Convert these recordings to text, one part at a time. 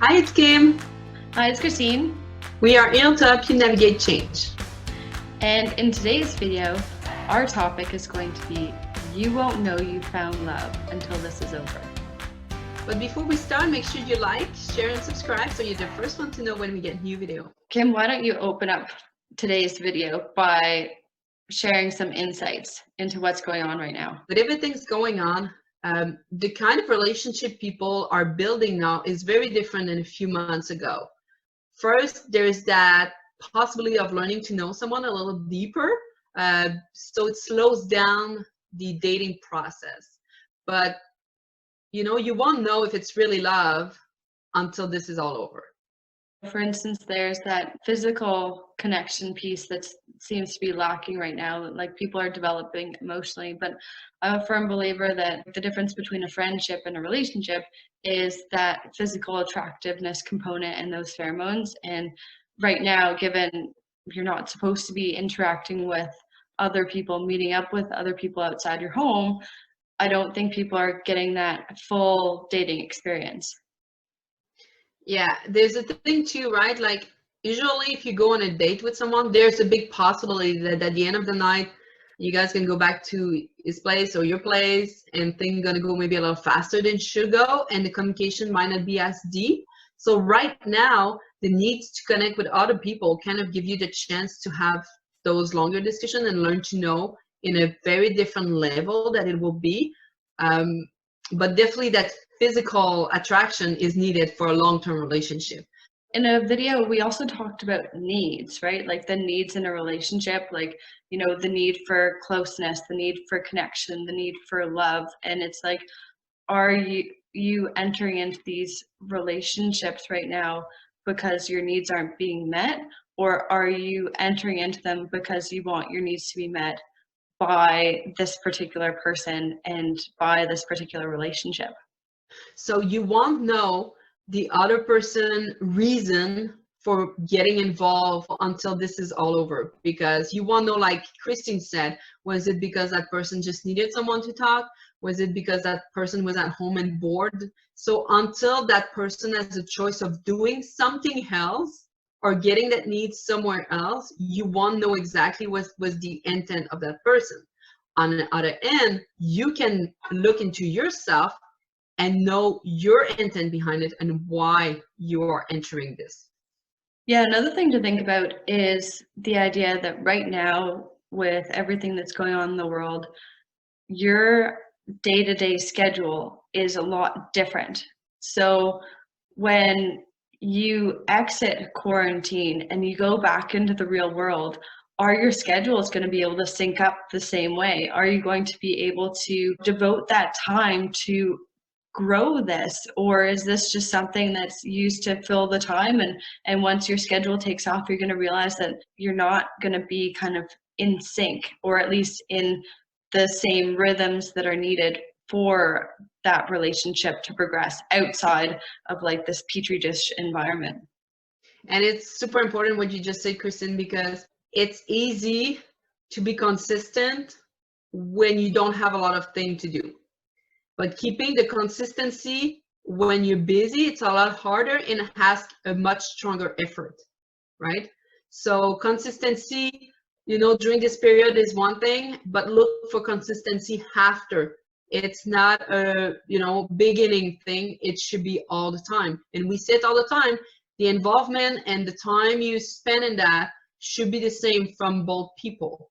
Hi, it's Kim. Hi, it's Kristine, We are here to help you navigate change. and in today's video, our topic is going to be You Won't Know You Found Love Until This Is Over. But before we start, make sure you like, share, and subscribe so you're the first one to know when we get new video. Kim, why don't you open up today's video by sharing some insights into what's going on right now? With everything's going on, the kind of relationship people are building now is very different than a few months ago. First, there's that possibility of learning to know someone a little deeper. So it slows down the dating process. But you won't know if it's really love until this is all over. For instance, there's that physical connection piece that seems to be lacking right now. Like people are developing emotionally, but I'm a firm believer that the difference between a friendship and a relationship is that physical attractiveness component and those pheromones. And right now, given you're not supposed to be interacting with other people, meeting up with other people outside your home, I don't think people are getting that full dating experience. Yeah, there's a thing too, right? Like usually if you go on a date with someone, there's a big possibility that at the end of the night, you guys can go back to his place or your place and things gonna go maybe a little faster than it should go, and the communication might not be as deep. So right now, the needs to connect with other people kind of give you the chance to have those longer discussions and learn to know in a very different level that it will be. Um, but definitely that physical attraction is needed for a long-term relationship. In a video, we also talked about needs, right? Like the needs in a relationship, like, the need for closeness, the need for connection, the need for love. And it's like, are you entering into these relationships right now because your needs aren't being met? Or are you entering into them because you want your needs to be met by this particular person and by this particular relationship? So you won't know the other person reason for getting involved until this is all over, because you won't know, like Kristine said, was it because that person just needed someone to talk? Was it because that person was at home and bored? So until that person has a choice of doing something else or getting that need somewhere else, you won't know exactly what was the intent of that person. On the other end, you can look into yourself and know your intent behind it and why you are entering this. Yeah, another thing to think about is the idea that right now, with everything that's going on in the world, your day-to-day schedule is a lot different. So when you exit quarantine and you go back into the real world, are your schedules going to be able to sync up the same way? Are you going to be able to devote that time to grow this, or is this just something that's used to fill the time, and once your schedule takes off, you're going to realize that you're not going to be kind of in sync, or at least in the same rhythms that are needed for that relationship to progress outside of like this petri dish environment. And it's super important what you just said, Kristen, because it's easy to be consistent when you don't have a lot of things to do. But keeping the consistency when you're busy, it's a lot harder and has a much stronger effort, right? So consistency, during this period is one thing, but look for consistency after. It's not a, beginning thing. It should be all the time. And we say it all the time, the involvement and the time you spend in that should be the same from both people.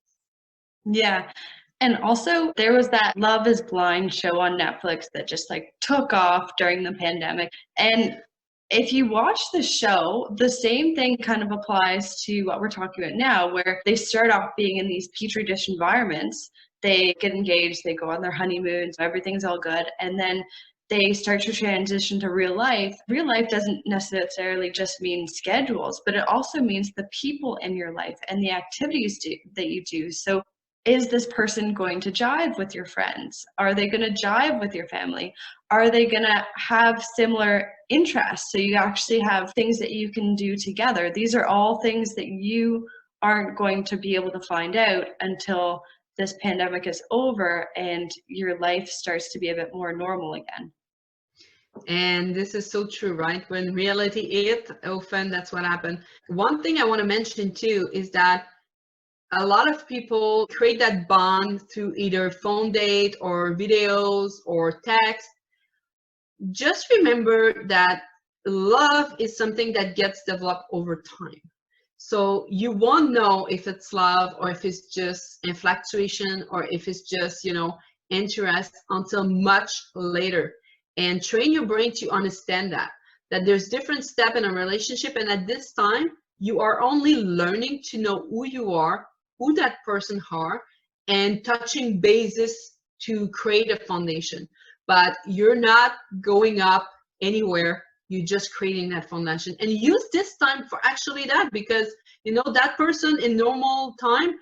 Yeah. And also, there was that Love is Blind show on Netflix that just like took off during the pandemic. And if you watch the show, the same thing kind of applies to what we're talking about now, where they start off being in these petri dish environments. They get engaged, they go on their honeymoons, everything's all good. And then they start to transition to real life. Real life doesn't necessarily just mean schedules, but it also means the people in your life and the activities that you do. So is this person going to jive with your friends? Are they going to jive with your family? Are they going to have similar interests? So you actually have things that you can do together. These are all things that you aren't going to be able to find out until this pandemic is over and your life starts to be a bit more normal again. And this is so true, right? When reality hit, often that's what happened. One thing I want to mention too is that a lot of people create that bond through either phone date or videos or text. Just remember that love is something that gets developed over time. So you won't know if it's love or if it's just infatuation or if it's just, interest until much later. And train your brain to understand that there's different steps in a relationship. And at this time, you are only learning to know who you are, who that person are, and touching bases to create a foundation. But you're not going up anywhere. You're just creating that foundation, and use this time for actually that, because that person in normal time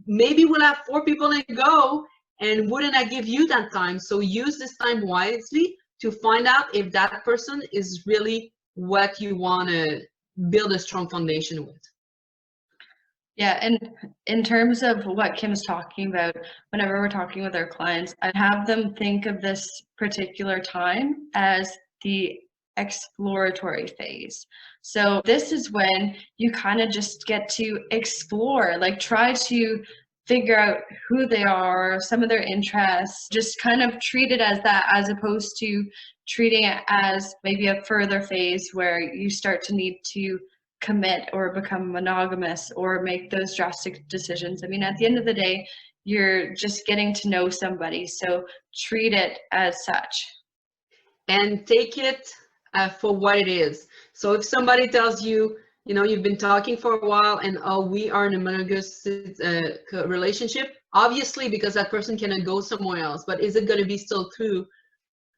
maybe will have 4 people in go and wouldn't I give you that time. So use this time wisely to find out if that person is really what you want to build a strong foundation with. Yeah, and in terms of what Kim's talking about, whenever we're talking with our clients, I have them think of this particular time as the exploratory phase. So this is when you kind of just get to explore, like try to figure out who they are, some of their interests, just kind of treat it as that, as opposed to treating it as maybe a further phase where you start to need to commit or become monogamous or make those drastic decisions. I mean, at the end of the day, you're just getting to know somebody. So treat it as such. And take it for what it is. So if somebody tells you, you've been talking for a while and, oh, we are in a monogamous relationship, obviously because that person cannot go somewhere else, but is it going to be still true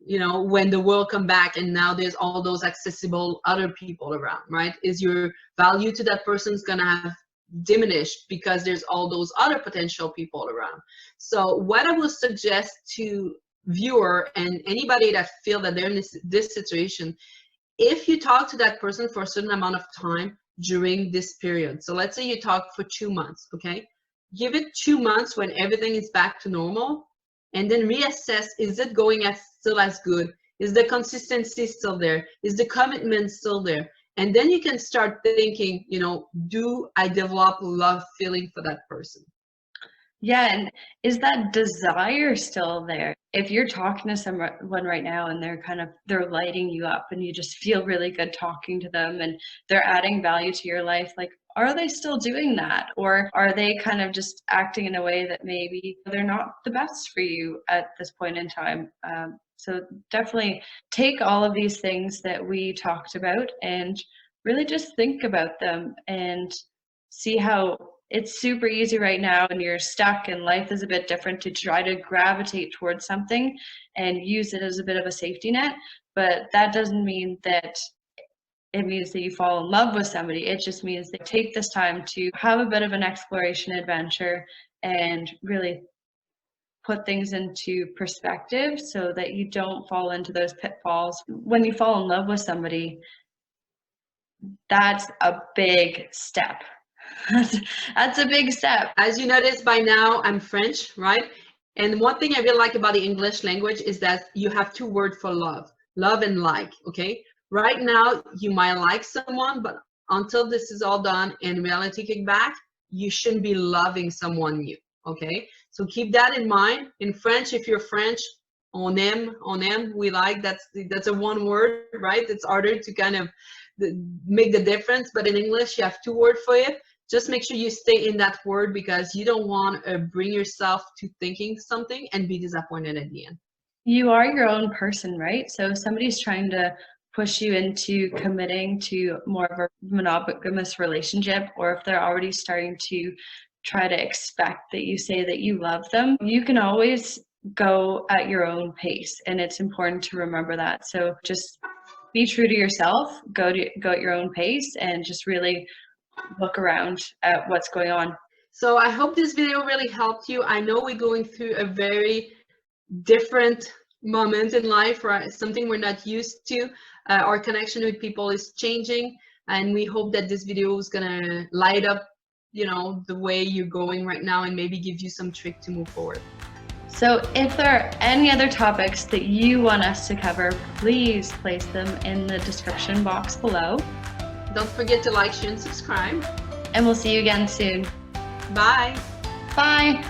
when the world come back and now there's all those accessible other people around, right? Is your value to that person's gonna have diminished because there's all those other potential people around? So what I would suggest to viewer and anybody that feel that they're in this situation, if you talk to that person for a certain amount of time during this period, so let's say you talk for 2 months, okay? Give it 2 months when everything is back to normal, and then reassess, is it going still as good? Is the consistency still there? Is the commitment still there? And then you can start thinking, do I develop love feeling for that person? Yeah, and is that desire still there? If you're talking to someone right now and they're lighting you up and you just feel really good talking to them and they're adding value to your life, like, are they still doing that? Or are they kind of just acting in a way that maybe they're not the best for you at this point in time? So definitely take all of these things that we talked about and really just think about them and see how it's super easy right now and you're stuck and life is a bit different to try to gravitate towards something and use it as a bit of a safety net. But that doesn't mean that it means that you fall in love with somebody. It just means that take this time to have a bit of an exploration adventure and really put things into perspective so that you don't fall into those pitfalls. When you fall in love with somebody, that's a big step. That's a big step. As you notice by now, I'm French, right? And one thing I really like about the English language is that you have 2 words for love and like, okay? Right now, you might like someone, but until this is all done and reality kick back, you shouldn't be loving someone new, okay? So keep that in mind. In French, if you're French, on aime, we like, that's a one word, right? It's harder to kind of make the difference, but in English, you have 2 words for it. Just make sure you stay in that word because you don't want to bring yourself to thinking something and be disappointed at the end. You are your own person, right? So if somebody's trying to push you into committing to more of a monogamous relationship, or if they're already starting to try to expect that you say that you love them, you can always go at your own pace. And it's important to remember that. So just be true to yourself, go at your own pace, and just really look around at what's going on. So I hope this video really helped you. I know we're going through a very different moment in life, right? Something we're not used to. Our connection with people is changing, and we hope that this video is gonna light up, the way you're going right now and maybe give you some trick to move forward. So if there are any other topics that you want us to cover, please place them in the description box below. Don't forget to like, share, and subscribe. And we'll see you again soon. Bye. Bye.